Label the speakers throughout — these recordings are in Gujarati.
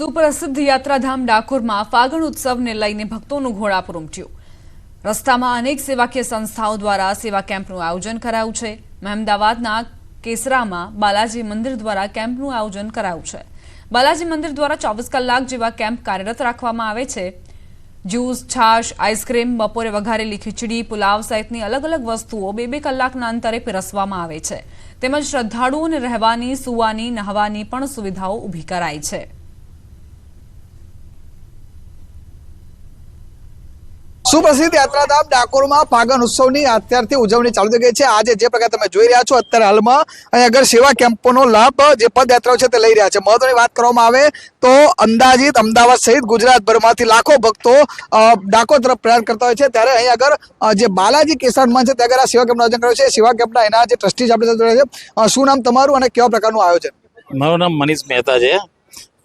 Speaker 1: સુપ્રસિદ્ધ યાત્રાધામ ડાકોરમાં ફાગણ ઉત્સવને લઈને ભક્તોનું ઘોડાપુર ઉમટ્યું। રસ્તામાં અનેક સેવાકીય સંસ્થાઓ દ્વારા સેવા કેમ્પનું આયોજન કરાયું છે। મહેમદાવાદના કેસરામાં બાલાજી મંદિર દ્વારા કેમ્પનું આયોજન કરાયું છે। બાલાજી મંદિર દ્વારા 24 કલાક જેવા કેમ્પ કાર્યરત રાખવામાં આવે છે। જ્યુસ, છાશ, આઈસ્ક્રીમ, બપોરે વઘારેલી ખીચડી, પુલાવ સહિતની અલગ અલગ વસ્તુઓ 2-2 કલાકના અંતરે પીરસવામાં આવે છે। તેમજ શ્રદ્ધાળુઓને રહેવાની, સૂવાની, નહાવાની પણ સુવિધાઓ ઊભી કરાઈ છે।
Speaker 2: સુપ્રસિદ્ધ યાત્રાધામ ડાકોરમાં ફાગણ ઉત્સવની અત્યારથી ઉજવણી ચાલુ થઈ ગઈ છે। આજે જે પ્રકાર તમે જોઈ રહ્યા છો, અત્યારે હાલમાં અહીં આગળ સેવા કેમ્પોનો લાભ જે પદયાત્રાઓ છે તે લઈ રહ્યા છે। મહત્વની વાત કરવામાં આવે તો અંદાજિત અમદાવાદ સહિત ગુજરાતભરમાંથી લાખો ભક્તો ડાકોર તરફ પ્રયાણ કરતા હોય છે। ત્યારે અહીં આગળ જે બાલાજી કેસર મંચ છે ત્યાં આગળ આ સેવા કેમ્પનું આયોજન કર્યું છે। સેવા કેમ્પના એના જે ટ્રસ્ટી છે આપણે જોડે છે। શું નામ તમારું અને કેવા પ્રકારનું આયોજન?
Speaker 3: મારું નામ મનીષ મહેતા છે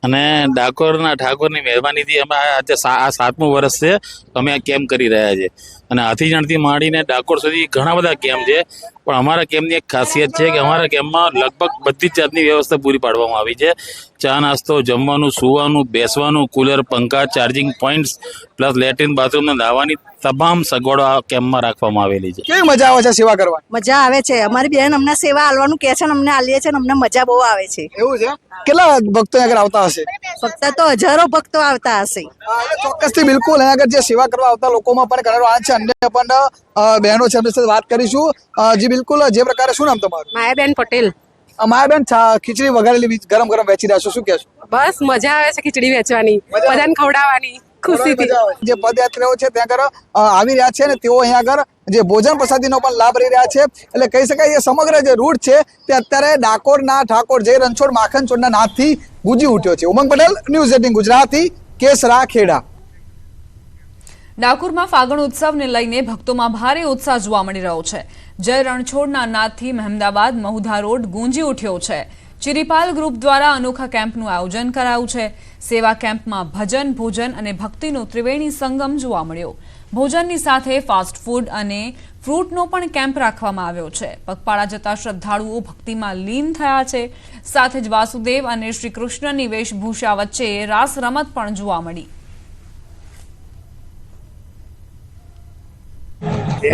Speaker 3: અને ડાકોરના ઠાકોરની મહેરબાનીથી અમે આજે આ 7મું વર્ષ છે અમે આ કેમ્પ કરી રહ્યા છીએ અને હાથીજણથી માંડીને ડાકોર સુધી ઘણા બધા કેમ્પ છે। પણ અમારા કેમ્પની એક ખાસિયત છે કે અમારા કેમ્પમાં લગભગ બધી જ જાતની વ્યવસ્થા પૂરી પાડવામાં આવી છે। ચા નાસ્તો, જમવાનું, સૂવાનું, બેસવાનું, કુલર, પંખા, charging points plus latrine, bathroom, નાહવાની તમામ સગવડો આ કેમ્પમાં રાખવામાં આવેલી છે।
Speaker 2: કેવી મજા આવે છે સેવા કરવાની?
Speaker 4: મજા આવે છે। અમારી બેન અમને સેવા આલવાનું કહે છે, અમને આલીએ છે, અમને મજા બહુ આવે છે।
Speaker 2: એવું છે? કેટલા ભક્તો આગળ આવતા હશે?
Speaker 4: ફક્ત તો હજારો ભક્તો આવતા હશે।
Speaker 2: ચોક્કસથી બિલકુલ અહીં આગળ જે સેવા કરવા આવતા લોકોમાં પણ ઘણો આનંદ છે। અન્ય પણ બહેનો છે, એમની સાથે વાત કરીશું। જી બિલકુલ, જે પ્રકારે શું નામ તમારું?
Speaker 5: માયાબેન પટેલ।
Speaker 2: માયાબેન, ખીચડી વઘારેલી ગરમ ગરમ વેચી રહ્યા છો, શું કહેશો?
Speaker 5: બસ મજા આવે છે ખીચડી વેચવાની, બધાને ખવડાવવાની ખુશીથી।
Speaker 2: જે પદયાત્રીઓ છે ત્યાં આગળ આવી રહ્યા છે અને તેઓ અહીં આગળ જે ભોજન પ્રસાદીનો પણ લાભ લઈ રહ્યા છે। એટલે કહી શકાય એ સમગ્ર જે રૂટ છે તે અત્યારે ડાકોરના ઠાકોર જય રણછોડ માખનચોડના નાદથી ગુંજી ઉઠ્યો છે। ઉમંગ પટેલ, ન્યૂઝ 18 ગુજરાતી, કેસરા, ખેડા।
Speaker 1: ડાકોરમાં ફાગણ ઉત્સવને લઈને ભક્તોમાં ભારે ઉત્સાહ જોવા મળી રહ્યો છે। જય રણછોડના નાદથી મહેમદાવાદ મહુધા રોડ ગુંજી ઉઠ્યો છે। ચિરીપાલ ગ્રુપ દ્વારા અનોખા કેમ્પનું આયોજન કરાયું છે। સેવા કેમ્પમાં ભજન, ભોજન અને ભક્તિનો ત્રિવેણી સંગમ જોવા મળ્યો। ભોજનની સાથે ફાસ્ટ ફૂડ અને ફ્રૂટનો પણ કેમ્પ રાખવામાં આવ્યો છે। પગપાળા જતા શ્રદ્ધાળુઓ ભક્તિમાં લીન થયા છે। સાથે જ વાસુદેવ અને શ્રી કૃષ્ણની વેશભૂષા વચ્ચે રાસ રમત પણ જોવા મળી।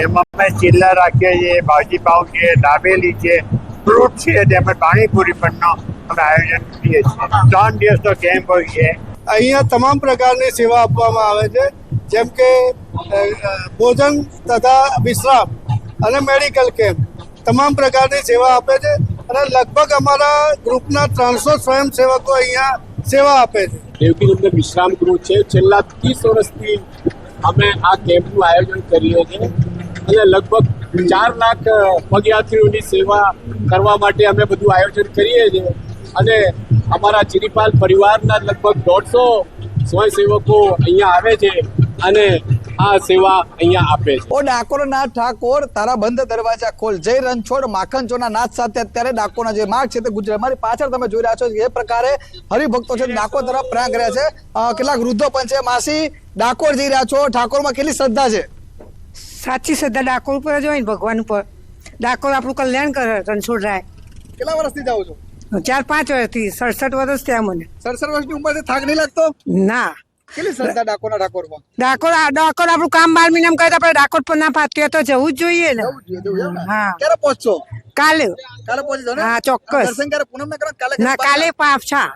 Speaker 6: એમાં અમે ચિલ્લા રાખીએ છીએ, ભાજી પાઉં છે, દાબેલી છે, ફ્રૂટ છે, તેમજ પાણીપુરી પણનો અમે આયોજન કરીએ છીએ। 3 દિવસનો કેમ્પ હોય છે।
Speaker 7: અહીંયા તમામ પ્રકારની સેવા આપવામાં આવે છે, જેમ કે ભોજન તથા વિશ્રામ અને મેડિકલ કેમ્પ તમામ પ્રકારની સેવા આપે છે અને લગભગ અમારા ગ્રુપના 300 સ્વયંસેવકો અહીંયા સેવા આપે છે।
Speaker 8: દેવકી વિશ્રામ ગૃહ છે। છેલ્લા 30 વર્ષથી અમે આ કેમ્પનું આયોજન કરીએ છીએ અને લગભગ 4 લાખ પગયાત્રીઓની સેવા કરવા માટે અમે બધું આયોજન કરીએ છીએ અને અમારા ચિરીપાલ પરિવારના લગભગ 150 સ્વયંસેવકો અહીંયા આવે છે અને આ સેવા અહીંયા આપે છે।
Speaker 2: ઓ ડાકોરના ઠાકોર, તારા બંધ દરવાજા ખોલ, જય રણછોડ માખનચોડના નાદ સાથે અત્યારે ડાકોરના જે માર્ગ છે તે ગુજરાત, મારી પાછળ તમે જોઈ રહ્યા છો એ પ્રકારે હરિભક્તો છે ડાકોર તરફ પ્રયાણ કર્યા છે। કેટલાક વૃદ્ધો પણ છે। માસી, ડાકોર જઈ રહ્યા છો, ઠાકોરમાં કેટલી શ્રદ્ધા છે?
Speaker 4: સાચી શ્રદ્ધા ડાકોર ઉપર જ હોય ને, ભગવાન ઉપર। ડાકોર આપણું કલ્યાણ કરે રણછોડ રાય।
Speaker 2: કેટલા વર્ષથી જાઓ છો?
Speaker 4: 4-5 વર્ષથી, 67 વર્ષ થયા મને।
Speaker 2: 67 વર્ષની ઉંમરથી થાક નહીં લાગતો?
Speaker 4: ના,
Speaker 2: કેટલી શ્રદ્ધા ડાકોરના ઠાકોરમાં?
Speaker 4: ડાકોર આપણું કામ 12 મહિનામાં કરે તો આપણે ડાકોર પર ના પાત્યું તો જવું જ જોઈએ ને। હા,
Speaker 2: ક્યારે પહોંચશો?
Speaker 4: કાલે
Speaker 2: પહોંચી જાઓ ને?
Speaker 4: હા, ચોક્કસ।
Speaker 2: દર્શન ક્યારે પૂનમ ના કરો?
Speaker 4: ના, કાલે પાછા।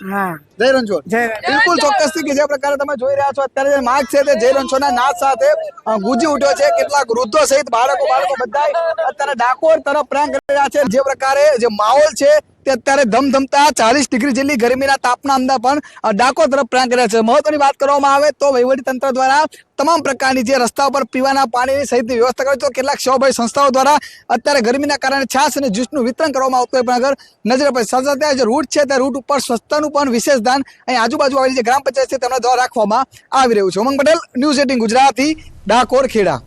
Speaker 4: હા,
Speaker 2: જય રણછોડ।
Speaker 4: જય
Speaker 2: બિલકુલ ચોક્કસથી કે જે પ્રકારે તમે જોઈ રહ્યા છો અત્યારે જે માર્ગ છે તે જય રણછોડના નાદ સાથે ગુંજી ઉઠ્યો છે। કેટલાક વૃદ્ધો સહિત બાળકો બધા અત્યારે ડાકોર તરફ પ્રયાણ કરી રહ્યા છે। જે પ્રકારે જે માહોલ છે તે અત્યારે ધમધમતા 40 ડિગ્રી જેટલી ગરમીના તાપના અંદર પણ ડાકોર તરફ પ્રયાણ કર્યા છે। મહત્વની વાત કરવામાં આવે તો વહીવટીતંત્ર દ્વારા તમામ પ્રકારની જે રસ્તા પર પીવાના પાણીની સહિતની વ્યવસ્થા કરી તો કેટલાક સેવાભાવી સંસ્થાઓ દ્વારા અત્યારે ગરમીના કારણે છાશ અને જ્યુસનું વિતરણ કરવામાં આવતું હોય પણ અગર નજર પડે સાથે જે રૂટ છે તે રૂટ ઉપર સ્વચ્છતાનું પણ વિશેષ ધ્યાન અહીં આજુબાજુ આવેલી જે ગ્રામ પંચાયત છે તેમના દ્વારા રાખવામાં આવી રહ્યું છે। ઉમંગ પટેલ, ન્યૂઝ 18 ગુજરાતી, ડાકોર, ખેડા।